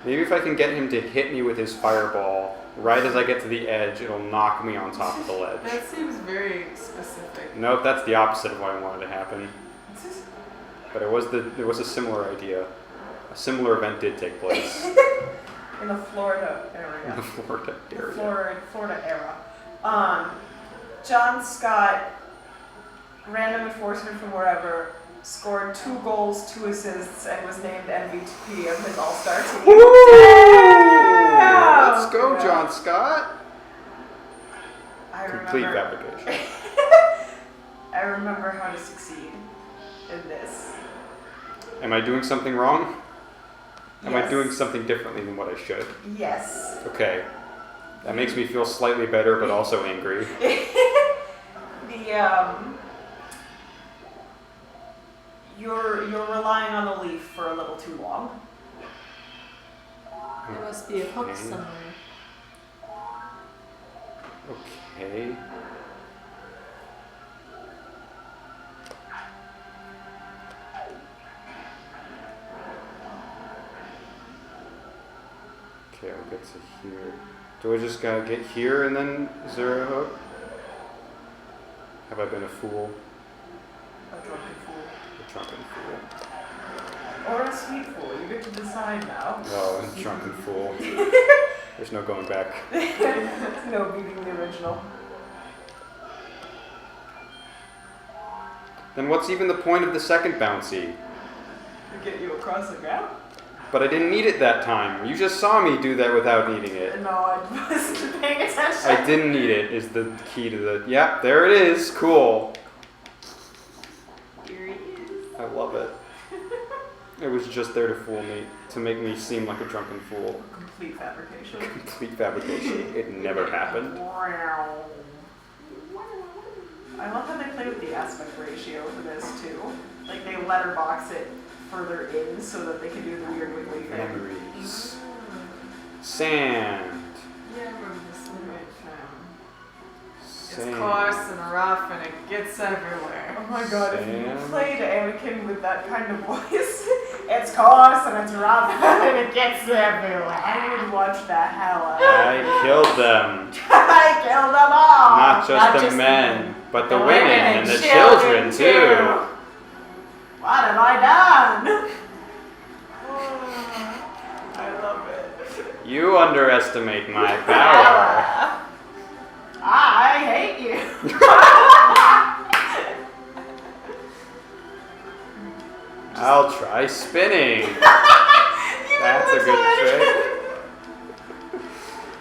Maybe if I can get him to hit me with his fireball, right as I get to the edge, it'll knock me on top of the ledge. That seems very specific. Nope, that's the opposite of what I wanted to happen. But it was a similar idea. A similar event did take place. In the Florida area. In the Florida area. The Florida era. John Scott, random enforcement from wherever, scored 2 goals, 2 assists, and was named MVP of his All-Star team. Woo! Let's go, John Scott. Complete fabrication. I remember how to succeed in this. Am I doing something wrong? Am I Yes. doing something differently than what I should? Yes. Okay. That makes me feel slightly better, but also angry. You're relying on the leaf for a little too long. There must be a hook somewhere. Okay. Okay, I'll get to here. Do I just gotta get here and then is there a hook? Have I been a fool? A drunken fool. A drunken fool. Or a sweet fool. You get to decide now. Oh, a drunken fool. There's no going back. No beating the original. Then what's even the point of the second bouncy? To get you across the ground? But I didn't need it that time. You just saw me do that without needing it. No, I wasn't paying attention. I didn't need it is the key to the... Yeah, there it is. Cool. Here he is. I love it. It was just there to fool me, to make me seem like a drunken fool. Complete fabrication. Complete fabrication. It never happened. I love how they play with the aspect ratio for this too. Like they letterbox it further in so that they can do the weird wiggly thing. Memories. Sand. Yeah, I remember this one. It's Sand. coarse and rough and it gets everywhere. Oh my god, if you Sand. played Anakin with that kind of voice, it's coarse and it's rough and it gets everywhere. I would watch the hell out of it. I killed them. I killed them all! Not just the men, but the women and the children too. What have I done? I love it. You underestimate my power. I hate you. I'll try spinning. That's a good trick.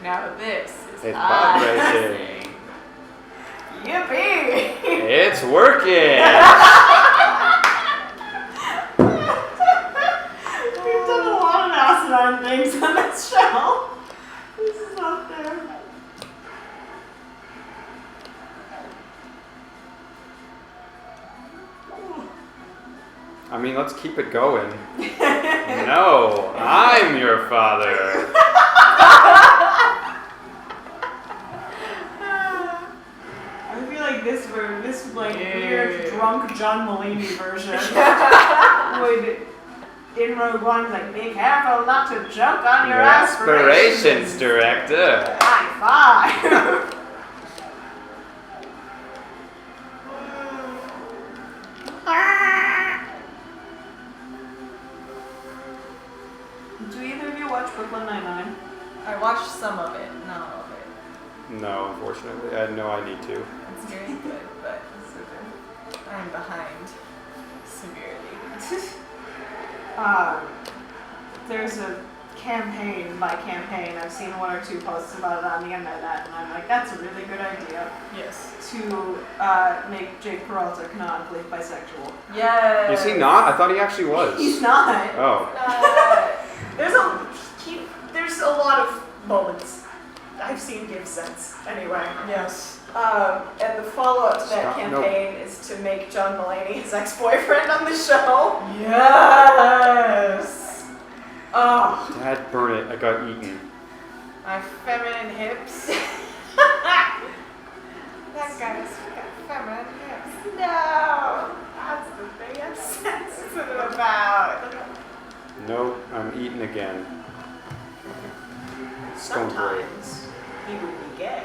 Now this is It's pod racing. racing. Yippee! It's working. We've done a lot of asinine things on this show. This is not fair. I mean, let's keep it going. No, I'm your father. I feel like this weird drunk John Mulaney version would in Rogue One like be careful not to choke on your Aspirations director. High five. Do either of you watch Brooklyn Nine-Nine? I watched some of it, not all of it. No, unfortunately, I know I need to. It's very good, but I'm behind severely. There's a campaign by campaign. I've seen 1 or 2 posts about it on the internet, and I'm like, that's a really good idea Yes. to make Jake Peralta canonically bisexual. Yes. Is he not? I thought he actually was. He's not. Oh. There's a lot of moments I've seen give sense. Anyway. Yes. And the follow-up to that campaign is to make John Mulaney his ex-boyfriend on the show. Yes. Oh. Dad, burn it. I got eaten. My feminine hips. That guy's got feminine hips. No. That's the thing I'm sensitive about. Nope, I'm eaten again. It's going great. sometimes he would be gay.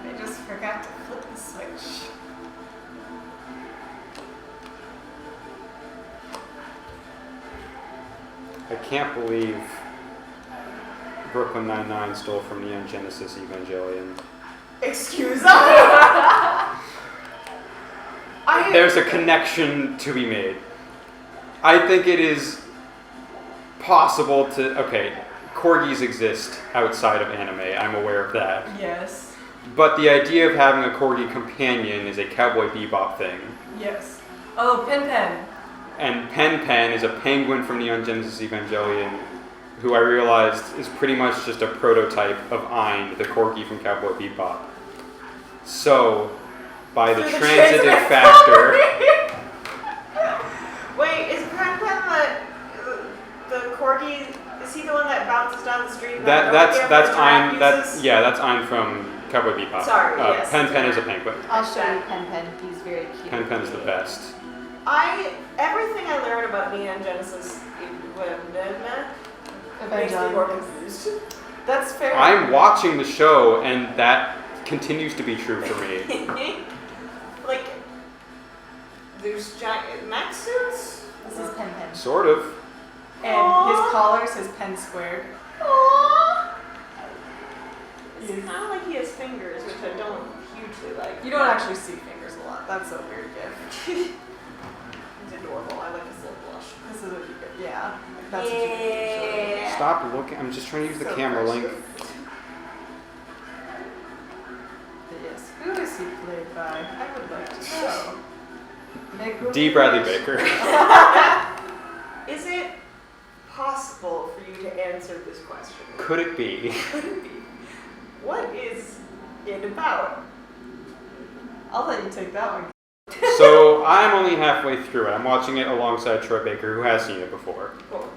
They just forgot to flip the switch. I can't believe Brooklyn Nine-Nine stole from Neon Genesis Evangelion. Excuse us? There's a connection to be made. I think it is possible to... Okay, corgis exist outside of anime. I'm aware of that. Yes. But the idea of having a corgi companion is a Cowboy Bebop thing. Yes. Oh, Pen Pen. And Pen Pen is a penguin from Neon Genesis Evangelion, who I realized is pretty much just a prototype of Ein, the corgi from Cowboy Bebop. So, by the transitive factor... Wait, is Pen Pen the corgi? Is he the one that bounces down the street? That's Ein. That's Ein from Cowboy Bebop. Sorry, yes. Pen Pen is a penguin. I'll show you Pen Pen. He's very cute. Pen Pen's the best. Everything I learned about Neon Genesis makes me more confused. That's fair. I'm watching the show, and that continues to be true for me. Like, there's giant mech suits. This is Pen Pen. Sort of. And his collar says Pen Squared. Aww. It's Yes. kind of like he has fingers, which I don't hugely like. You don't actually see fingers a lot. That's a weird gift. It's adorable. I like his little blush. This is what you get. Yeah. That's what you get. Yeah. Stop looking. I'm just trying to use the So camera link. Yes. Who is he played by? I would like to know. Make D. Bradley Baker. Is it possible for you to answer this question? Could it be? Could it be? What is it about? I'll let you take that one. So I'm only halfway through it. I'm watching it alongside Troy Baker, who has seen it before. Cool.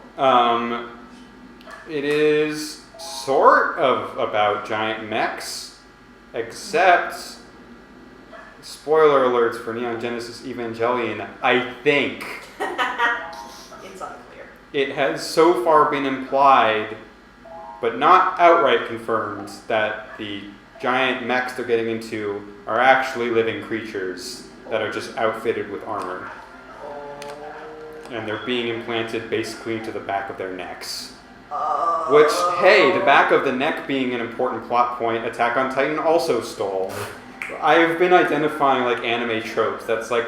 It is sort of about giant mechs, except spoiler alerts for Neon Genesis Evangelion. I think It's unclear. it has so far been implied, but not outright confirmed, that the giant mechs they're getting into are actually living creatures that are just outfitted with armor. And they're being implanted basically into the back of their necks. Which, hey, the back of the neck being an important plot point, Attack on Titan also stole. I've been identifying like anime tropes. That's like,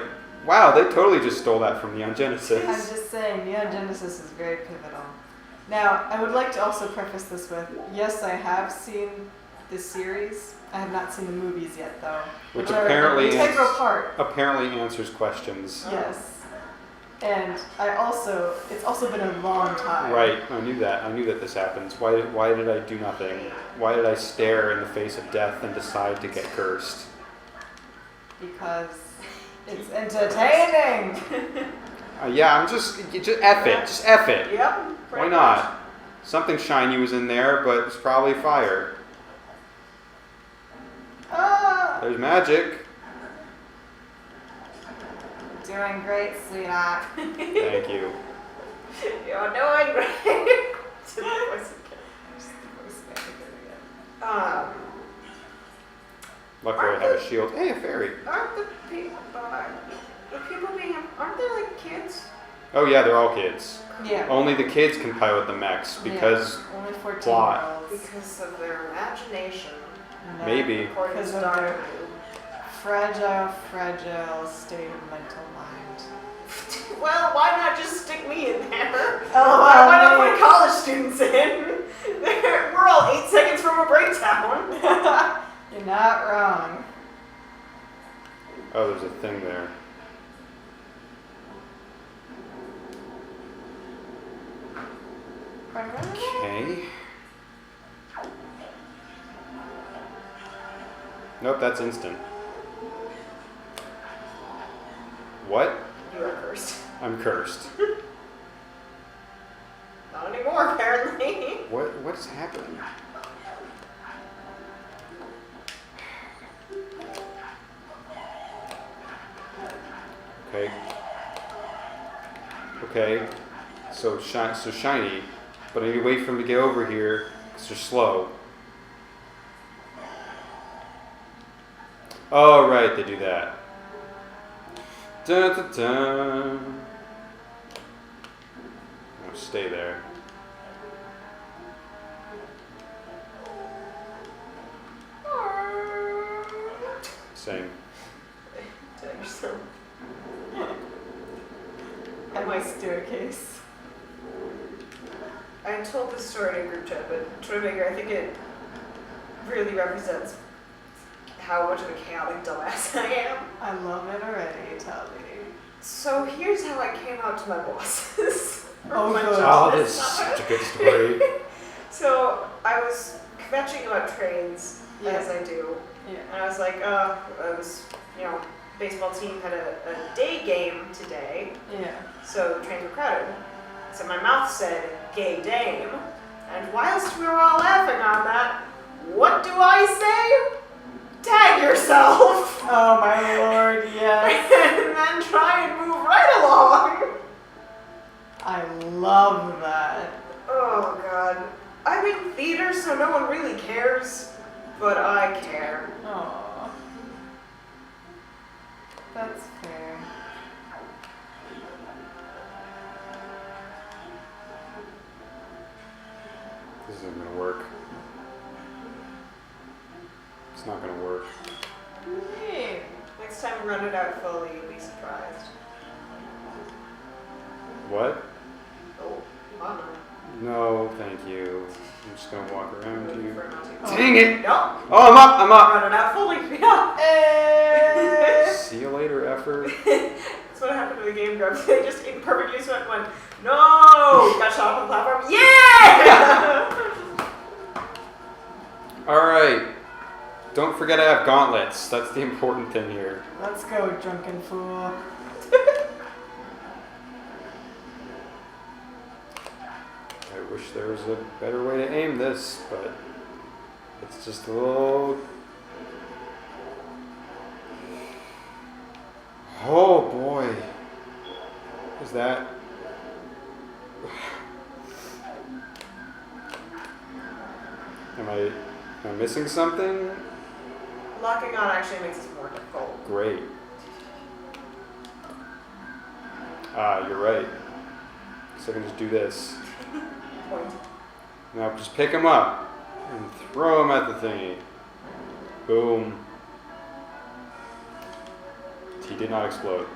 wow, they totally just stole that from Neon Genesis. I'm just saying, Neon Genesis is very pivotal. Now, I would like to also preface this with, yes, I have seen this series. I have not seen the movies yet, though. Which are apparently an integral part. Apparently answers questions. Yes. And it's also been a long time. Right, I knew that. I knew that this happens. Why did I do nothing? Why did I stare in the face of death and decide to get cursed? Because it's entertaining. Yeah, I'm just F it. Just F it. Yep. Why not? Something shiny was in there, but it's probably fire. Ah, There's magic. doing great, sweetheart. Thank you. You're doing great. Luckily I have a shield. Hey, a fairy. Aren't the people being, aren't they like kids? Oh yeah, they're all kids. Yeah. Only the kids can pilot the mechs because Only 14 plot. Because of their imagination. maybe. According Because to of Dr. their Who. fragile state of mental mind. Well, why not just stick me in there? Oh, Why not put college students in? We're all 8 seconds from a breakdown. You're not wrong. Oh, there's a thing there. Okay. Nope, that's instant. What? You are cursed. I'm cursed. Not anymore, apparently. What's happening? Okay. Okay. So shiny. but I need to wait for them to get over here because they're slow. Oh, right, they do that. Dun, dun, dun. Oh, stay there. Same. And my staircase. I told this story in a group chat, but Troymaker, I think it really represents how much of a chaotic dumbass I am. I love it already, tell me. So here's how I came out to my bosses. Oh, My good. Oh, job. this is such a good story. So I was kvetching about trains, as I do, Yeah. and I was like, I was, baseball team had a day game today, Yeah. so the trains were crowded. So my mouth said, gay dame, and whilst we were all laughing on that, what do I say? Tag yourself! Oh my lord, yes. And then try and move right along. I love that. Oh god. I'm in theater, so no one really cares, but I care. Aww. That's fair. This isn't gonna work. It's not gonna work. Hey. Next time we run it out fully, you'll be surprised. What? Oh, Mama. No, thank you. I'm just gonna walk around you. Prefer not to. Dang it! No, Oh, I'm up! run it out fully. Yeah. Hey. See you later, effort. That's what happened to the game grubs. They just imperfectly went, no! Got shot off on the platform. Yeah! Alright. Don't forget I have gauntlets. That's the important thing here. Let's go, drunken fool. I wish there was a better way to aim this, but it's just a little... Oh boy. Is that... Am I missing something? Locking on actually makes it more difficult. Great. Ah, you're right. So I can just do this. Point. Now just pick him up and throw him at the thingy. Boom. He did not explode.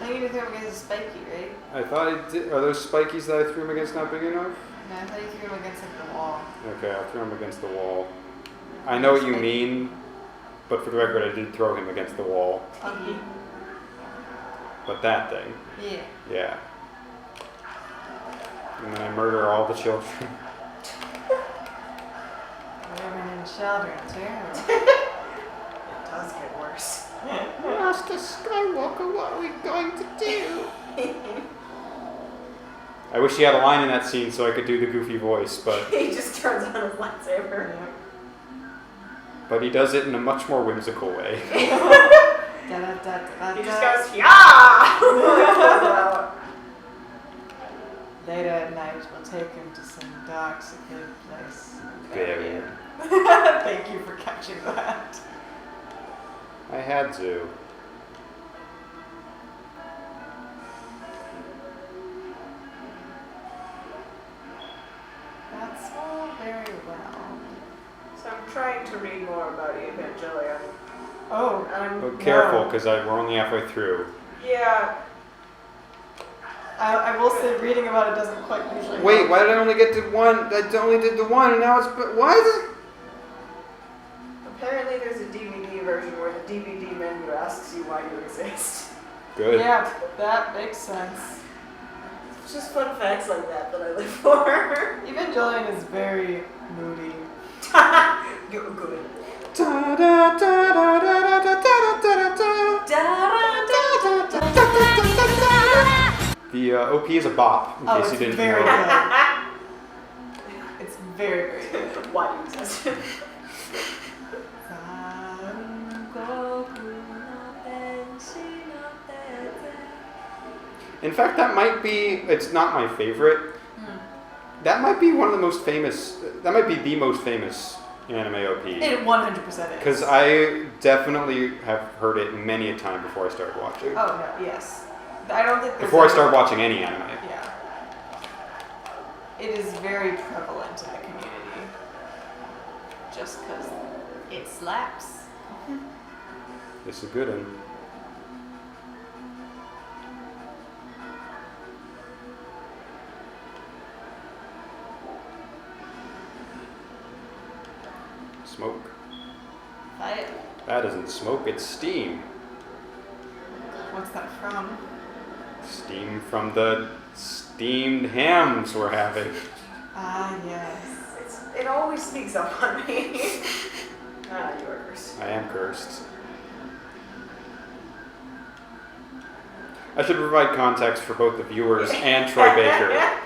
I think you threw him against a spiky, right? I thought I did. Are those spikies that I threw him against not big enough? No, I thought you threw him against like the wall. Okay, I'll throw him against the wall. I know what you mean, but for the record, I did throw him against the wall. Ugly. But that thing, Yeah. yeah. And then I murder all the children. Women and children, too. It does get worse. Master Skywalker, what are we going to do? I wish he had a line in that scene so I could do the goofy voice, but He just turns on his lightsaber. he does it in a much more whimsical way. Da-da-da-da-da. He just goes, yeah! Later at night, we'll take him to some dark, secluded place. Very. Thank you for catching that. I had to. That's all very well. So I'm trying to read more about Evangelion. Oh, And I'm, Oh, careful, because we're only halfway through. yeah, I will say reading about it doesn't quite usually Wait, help. why did I only get to one? I only did the one, and now it's... Why is it... apparently there's a DVD version where the DVD menu asks you why you exist. Good. Yeah, that makes sense. It's just fun facts like that I live for. Evangelion is very moody. Good. The OP is a bop, in Oh, case it's you didn't very know. good. It's very, very good. Why you exist? In fact, that might be... It's not my favorite, That might be one of the most famous. That might be the most famous anime OP. It 100% is. Because I definitely have heard it many a time before I started watching. Oh no, yes. I don't think there's Before I any- started watching any anime. Yeah. It is very prevalent in the community. Just because it slaps. This is a good one. Smoke. Fire. That isn't smoke, it's steam. What's that from? Steam from the steamed hams we're having. Ah, yes. It always sneaks up on me. Ah, you are cursed. I am cursed. I should provide context for both the viewers and Troy Baker.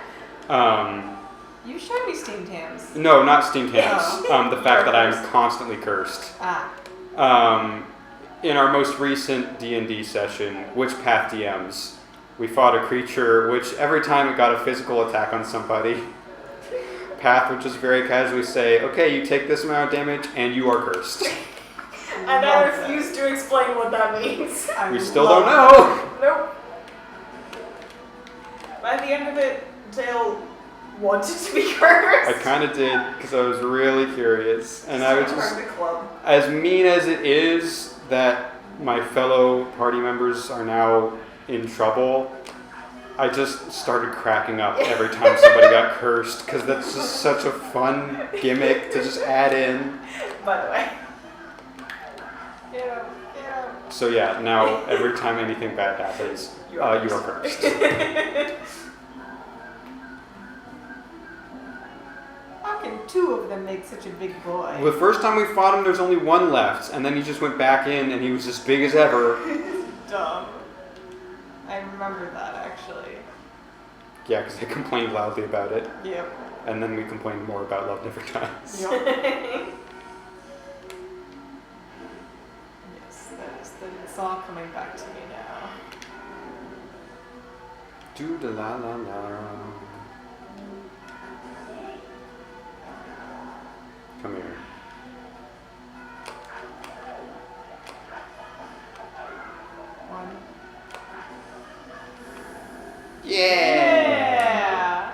You showed me steamed hams. No, not steamed hams. Oh. The fact that I'm Cursed. constantly cursed. Ah. In our most recent D&D session, Which Path DMs, we fought a creature which every time it got a physical attack on somebody, Path would just very casually say, okay, you take this amount of damage and you are cursed. And I refuse to explain what that means. We still don't know. Nope. By the end of it, Dale wanted to be cursed. I kind of did because I was really curious. And I was just, Join the club. as mean as it is that my fellow party members are now in trouble, I just started cracking up every time somebody got cursed because that's just such a fun gimmick to just add in. By the way. Yeah. So yeah, now every time anything bad happens, you are cursed. How can two of them make such a big boy? The first time we fought him, there's only one left, and then he just went back in and he was as big as ever. Dumb. I remember that actually. Yeah, because I complained loudly about it, Yep. and then we complained more about Love Never Dies. Yes, it's all coming back to me now. Do da la la la. Come here. One. Yeah!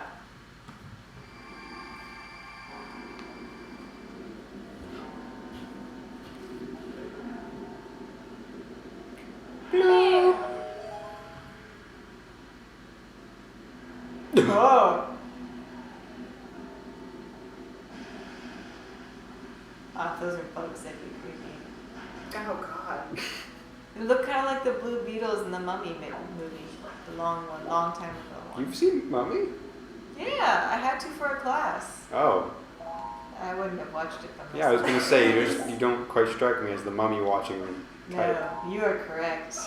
Oh. Ah, those are bugs that be creepy. Oh god. They look kind of like the Blue Beetles in the Mummy movie, the long one, long time ago one. You've seen Mummy? Yeah, I had to for a class. Oh. I wouldn't have watched it by myself. Yeah, I was going to say, you don't quite strike me as the Mummy watching type. No, you are correct.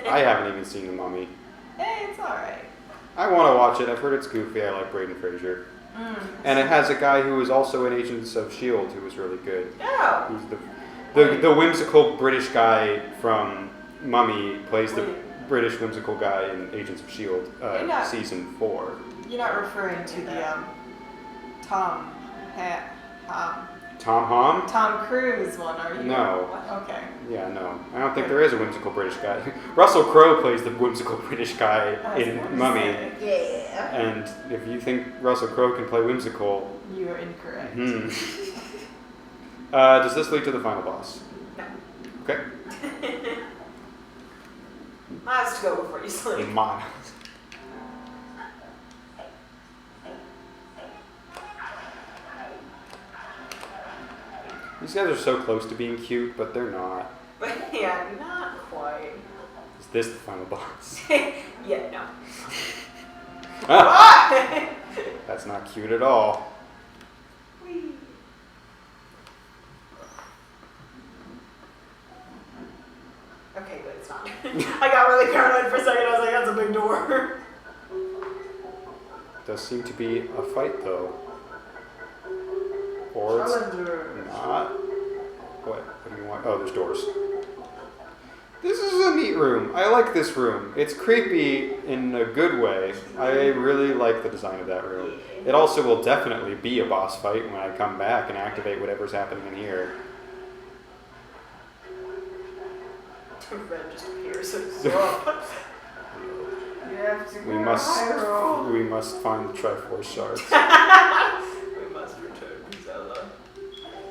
I haven't even seen the Mummy. Hey, it's alright. I want to watch it. I've heard it's goofy. I like Braden Fraser. And it has a guy who was also in Agents of S.H.I.E.L.D. who was really good. Oh. Who's the whimsical British guy from Mummy plays the British whimsical guy in Agents of S.H.I.E.L.D. Season 4. You're not referring to the Tom Cruise one, are you? No. Okay. Yeah, no. I don't think there is a whimsical British guy. Russell Crowe plays the whimsical British guy in Mummy. Yeah. And if you think Russell Crowe can play whimsical, You are incorrect. does this lead to the final boss? No. Okay. Miles to go before you sleep. Miles. These guys are so close to being cute, but they're not. But yeah, not quite. Is this the final boss? Yeah, no. Ah, that's not cute at all. Whee. Okay, but it's not. I got really paranoid for a second. I was like, that's a big door. Does seem to be a fight though. Or it's Challenger. not. What do you want? Oh, there's doors. This is a neat room. I like this room. It's creepy in a good way. I really like the design of that room. It also will definitely be a boss fight when I come back and activate whatever's happening in here. Red just appears. You have to We must find the Triforce shards. We must return to Zelda.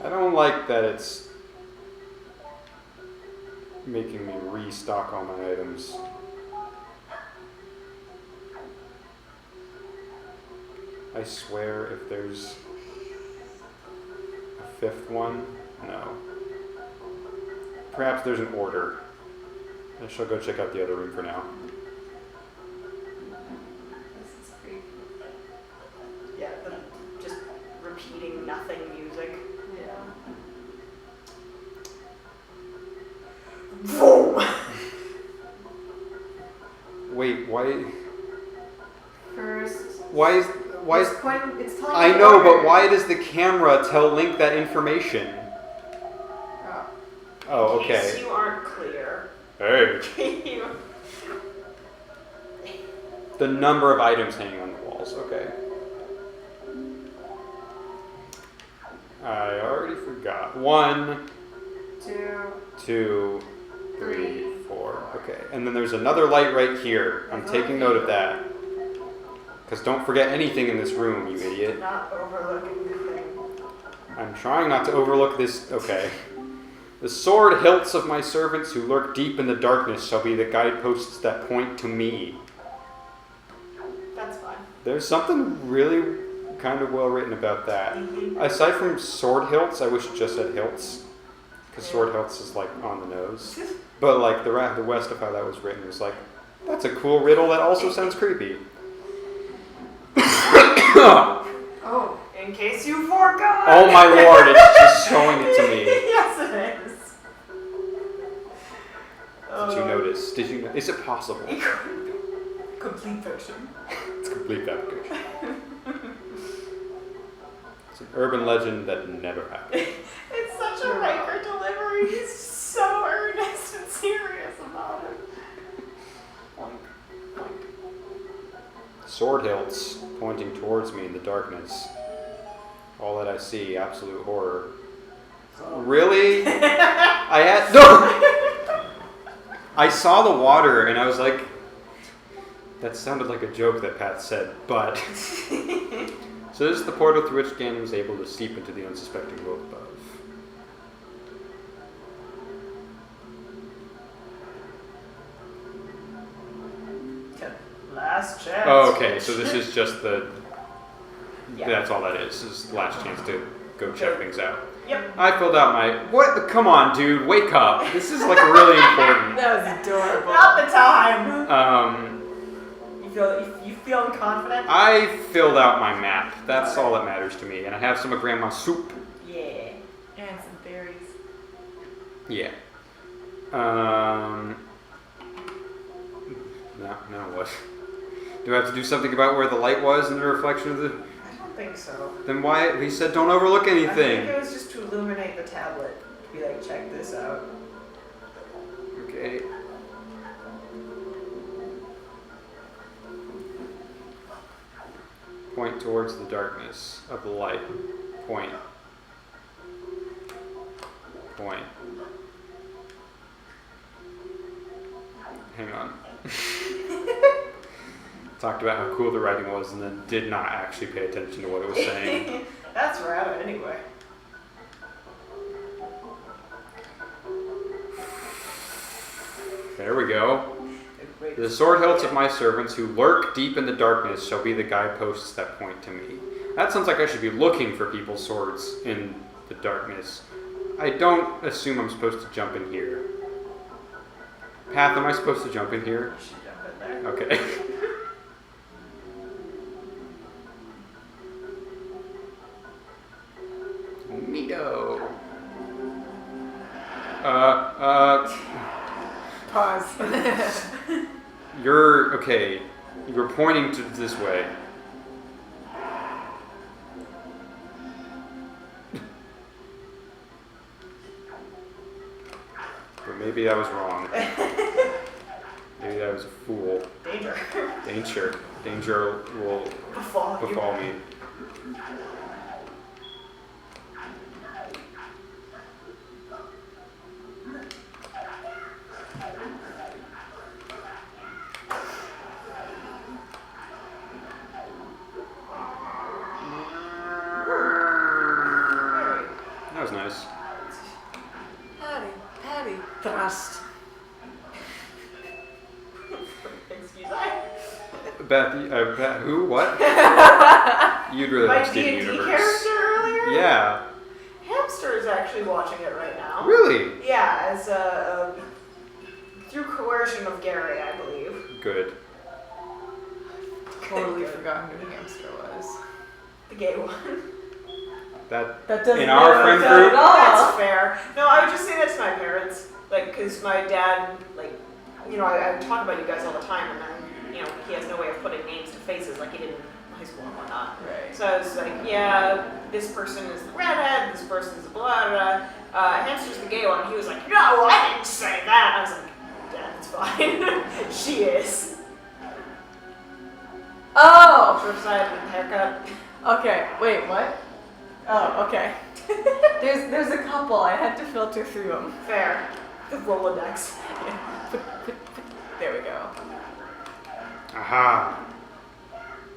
I don't like that it's making me restock all my items. I swear if there's a fifth one, no. Perhaps there's an order. I shall go check out the other room for now. This is creepy. Yeah, the just repeating nothing music. Yeah. Boom! Wait, why First. is It's telling I you know, order. but why does the camera tell Link that information? Oh. Oh, In case okay. you aren't clear. Hey. The number of items hanging on the walls, okay. I already forgot. 1, 2, 3, 4. Okay, and then there's another light right here. I'm taking note of that. Because don't forget anything in this room, you idiot. Not overlooking the thing. I'm trying not to overlook this. Okay. The sword hilts of my servants who lurk deep in the darkness shall be the guideposts that point to me. That's fine. There's something really kind of well written about that. Mm-hmm. Aside from sword hilts, I wish it just said hilts. Because sword hilts is like on the nose. But like the rest of how that was written was like, that's a cool riddle that also sounds creepy. Oh. In case you forgot. Oh my lord, it's just showing it to me. Yes, it is. Did you notice? Did you know? Is it possible? Complete fiction. It's complete fabrication. It's an urban legend that never happened. It's such a Riker delivery. He's so earnest and serious about it. Sword hilts pointing towards me in the darkness. All that I see, absolute horror. Really? I had no. I saw the water and I was like, that sounded like a joke that Pat said, but. So this is the portal through which Ganon was able to seep into the unsuspecting world above. Last chance. Oh, okay, so this is just the. Yeah. That's all that is the last chance to go check things out. Yep. I filled out my. What? Come on, dude, wake up. This is like really important. That was adorable. Not the time. You feel confident? I filled out my map. That's all that matters to me. And I have some of Grandma's soup. Yeah. And some berries. Yeah. Now what? Do I have to do something about where the light was and the reflection of the... I don't think so. Then why? He said don't overlook I think anything. it was just to illuminate the tablet. To be like, check this out. Okay. Point towards the darkness of the light. Point. Point. Hang on. Talked about how cool the writing was and then did not actually pay attention to what it was saying. That's rad anyway. There we go. The sword hilts of my servants who lurk deep in the darkness shall be the guideposts that point to me. That sounds like I should be looking for people's swords in the darkness. I don't assume I'm supposed to jump in here. Path, am I supposed to jump in here? You should jump in there. Okay. Neato. Pause. You're okay. You're pointing to this way. But maybe I was wrong. Maybe I was a fool. Danger. Danger will befall me. That was nice. Patty, thrust. Excuse me. Beth, who? What? You'd really My like Steven D&D Universe. character earlier? Yeah. Hamster is actually watching it right now. Really? Yeah, as through coercion of Gary, I believe. Good. Totally forgot who Hamster was. The gay one. That doesn't in our friend group. That's fair. No, I would just say that to my parents. Like, because my dad, like, you know, I talk about you guys all the time, and then, you know, he has no way of putting names to faces like he did in high school and whatnot. Right. So I was like, yeah, this person is the redhead, this person's the blah, blah, blah. Hamster's the gay one. He was like, no, I didn't say that. I was like, Dad, it's fine. She is. Oh! Short-sighted with a haircut. Okay, wait, what? Oh, okay. There's a couple. I had to filter through them. Fair. The Rolodex. There we go. Aha.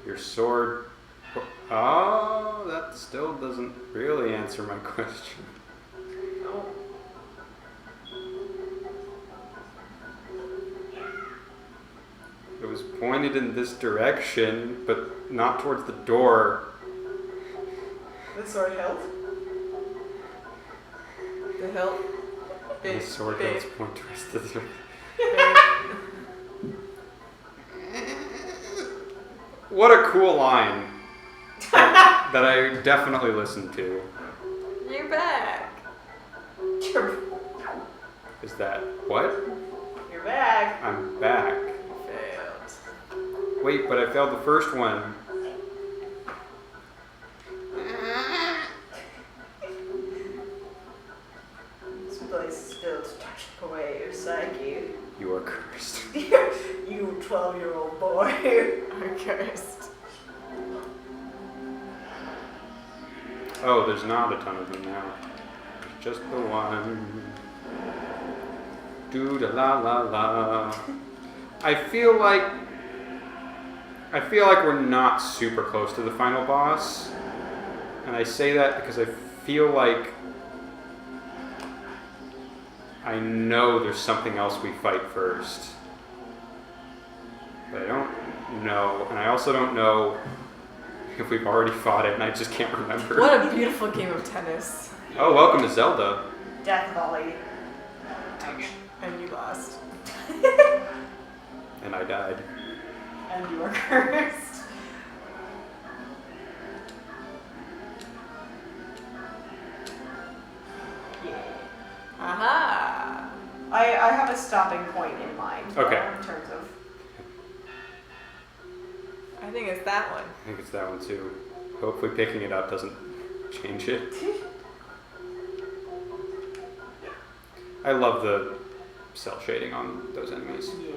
Your sword. Oh, that still doesn't really answer my question. No. It was pointed in this direction, but not towards the door. The Swordhilts. The hilt. The sword hilts point towards the door. What a cool line that I definitely listened to. You're back. Is that what? You're back. I'm back. Failed. Wait, but I failed the first one. This place is built to touch away your psyche. You are cursed. You 12-year-old boy. I'm cursed. Oh, there's not a ton of them now. Just the one. Do da la la la. I feel like we're not super close to the final boss. And I say that because I feel like I know there's something else we fight first. But I don't know. And I also don't know if we've already fought it and I just can't remember. What a beautiful game of tennis. Oh, welcome to Zelda. Death volley. And you lost. And I died. And you are cursed. Yeah. Aha! I have a stopping point in mind. Okay. In terms of. I think it's that one. I think it's that one too. Hopefully picking it up doesn't change it. I love the cell shading on those enemies. Yeah.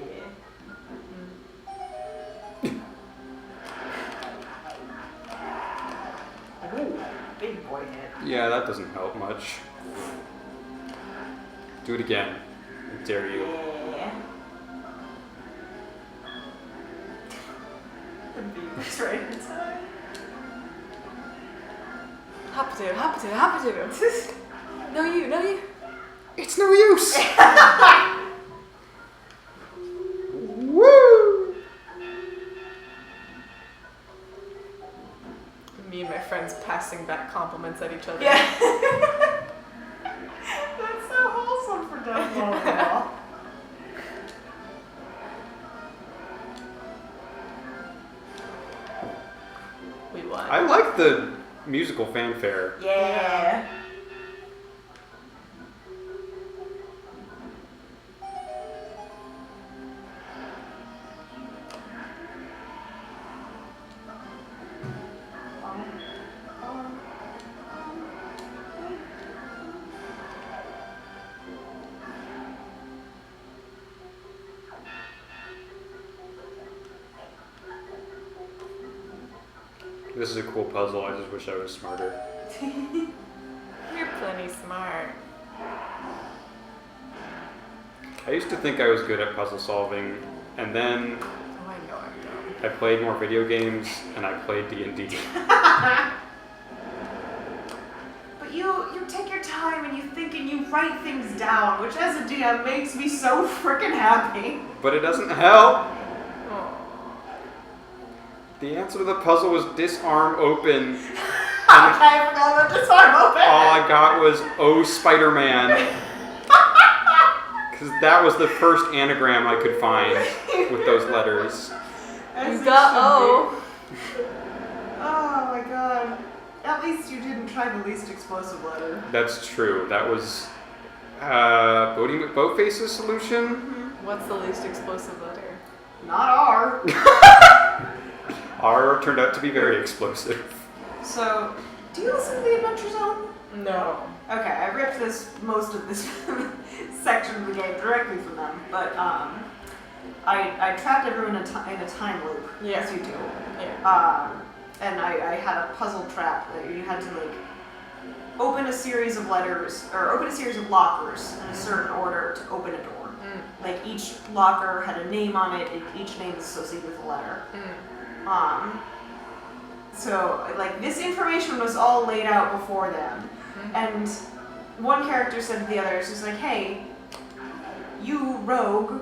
Ooh, big boy hit. Yeah, that doesn't help much. Do it again. I dare you. Yeah. The beam was right inside. Hot potato, hot potato, hot potato. No you, no you. It's no use! Woo! Me and my friends passing back compliments at each other. Yeah. That's so wholesome for Death Volleyball. We won. I like the musical fanfare. Yeah. this is a cool puzzle. I just wish I was smarter. You're plenty smart. I used to think I was good at puzzle solving, and then Oh, I know I'm dumb. I played more video games, and I played D&D. But you take your time and you think and you write things down, which as a DM makes me so freaking happy. But it doesn't help. Oh. The answer to the puzzle was disarm open. I forgot about this arm open. All I got was "Oh, Spider-Man," because that was the first anagram I could find with those letters. As You it got should O. be. Oh my god. At least you didn't try the least explosive letter. That's true. That was Bodie McBoatface's solution. What's the least explosive letter? Not R. R turned out to be very explosive. So, do you listen to the Adventure Zone? No. Okay, I ripped most of this section of the game directly from them, but I trapped everyone in a time loop, Yeah. as you do. Yeah. And I had a puzzle trap that you had to like open a series of letters or open a series of lockers in a certain order to open a door. Like each locker had a name on it, and each name is associated with a letter. So like this information was all laid out before them, and one character said to the others, "Is like, hey, you rogue,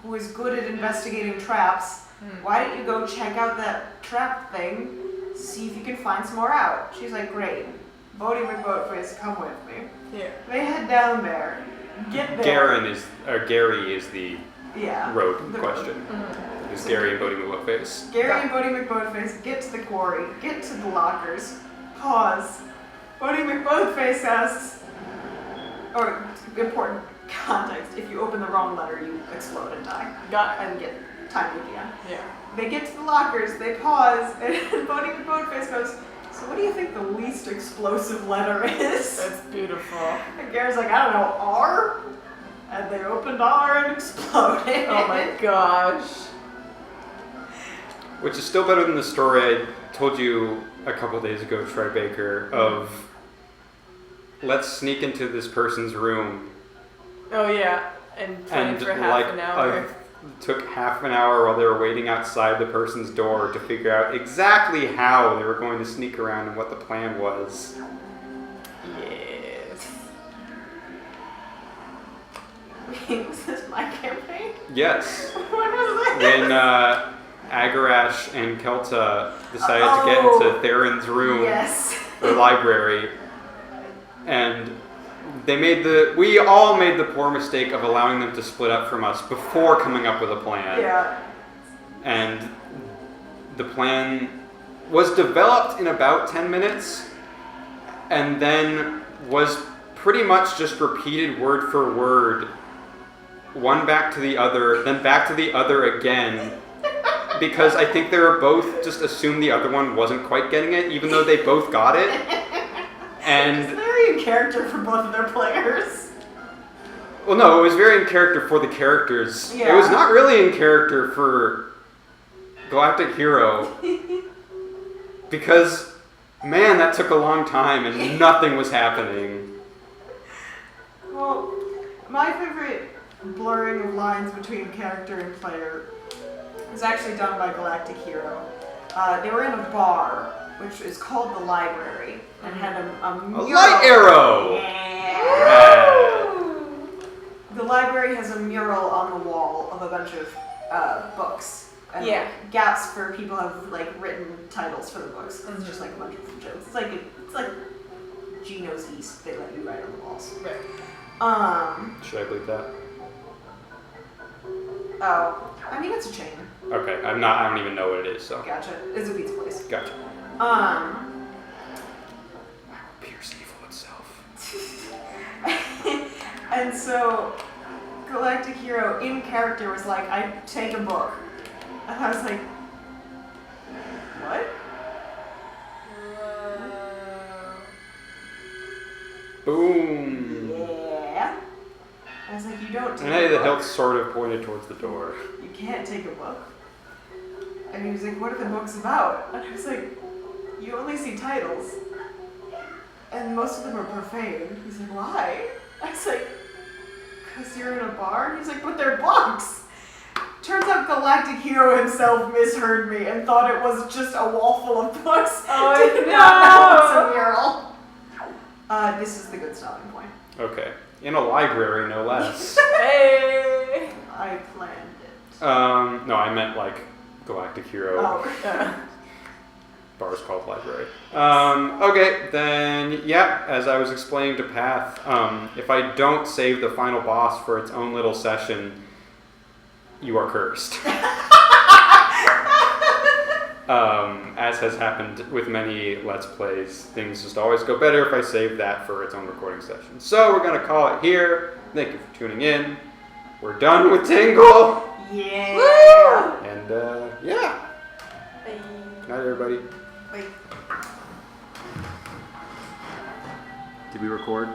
who is good at investigating traps, why don't you go check out that trap thing, see if you can find some more out?" She's like, "Great, Bodie McBoatface, come with me." Yeah. They head down there, get there. Gary is the Yeah. road in the question. road. It's Gary and Bodie McBoatface. Gary and Bodie McBoatface get to the quarry, get to the lockers, pause. Bodie McBoatface asks, or important context, if you open the wrong letter, you explode and die. And get time again. Yeah. They get to the lockers, they pause, and Bodie McBoatface goes, "So what do you think the least explosive letter is?" That's beautiful. And Gary's like, "I don't know, R?" And they opened R and exploded. Oh my gosh. Which is still better than the story I told you a couple days ago, Troy Baker, of let's sneak into this person's room. Oh yeah. And play And for half an hour. took half an hour while they were waiting outside the person's door to figure out exactly how they were going to sneak around and what the plan was. Yes. Wait, was this my campaign? Yes. When was this? When Agarash and Kelta decided to get into Theron's room, Yes. or library, and we all made the poor mistake of allowing them to split up from us before coming up with a plan. Yeah. And the plan was developed in about 10 minutes, and then was pretty much just repeated word for word, one back to the other, then back to the other again, because I think they were both just assumed the other one wasn't quite getting it, even though they both got it. And It's very in character for both of their players. well, no, it was very in character for the characters. Yeah. It was not really in character for Galactic Hero, because man, that took a long time and nothing was happening. Well, my favorite blurring of lines between character and player was actually done by Galactic Hero. They were in a bar, which is called the Library, and had a mural. light arrow! Yeah. The library has a mural on the wall of a bunch of books. And Yeah. gaps for people who have like written titles for the books. It's just like a bunch of jokes. It's like Gino's East. They let you write on the walls. Right. Should I believe that? Oh, I mean it's a chain. Okay, I don't even know what it is, so. Gotcha. It's a pizza place. Gotcha. Pierce evil itself. And so Galactic Hero in character was like, "I take a book," and I was like, "What?" Boom. Yeah. I was like, "You don't take And a the book. hilt sort of pointed towards the door. You can't take a book." And he was like, "What are the books about?" And I was like, you only see titles. And most of them are profane. He's like, why? I was like, because you're in a bar? And he's like, but they're books. Turns out Galactic Hero himself misheard me and thought it was just a wall full of books. Oh, Did not know it was a mural. This is the good stopping point. Okay. In a library, no less. Hey! I planned it. No, I meant like Galactic Hero. Oh, Bar's called library. Okay, then, yeah, as I was explaining to Path, if I don't save the final boss for its own little session, you are cursed. As has happened with many Let's Plays, things just always go better if I save that for its own recording session. So we're going to call it here. Thank you for tuning in. We're done with Tingle. yeah. Woo! And, yeah. Bye. Good night, everybody. Wait. Did we record?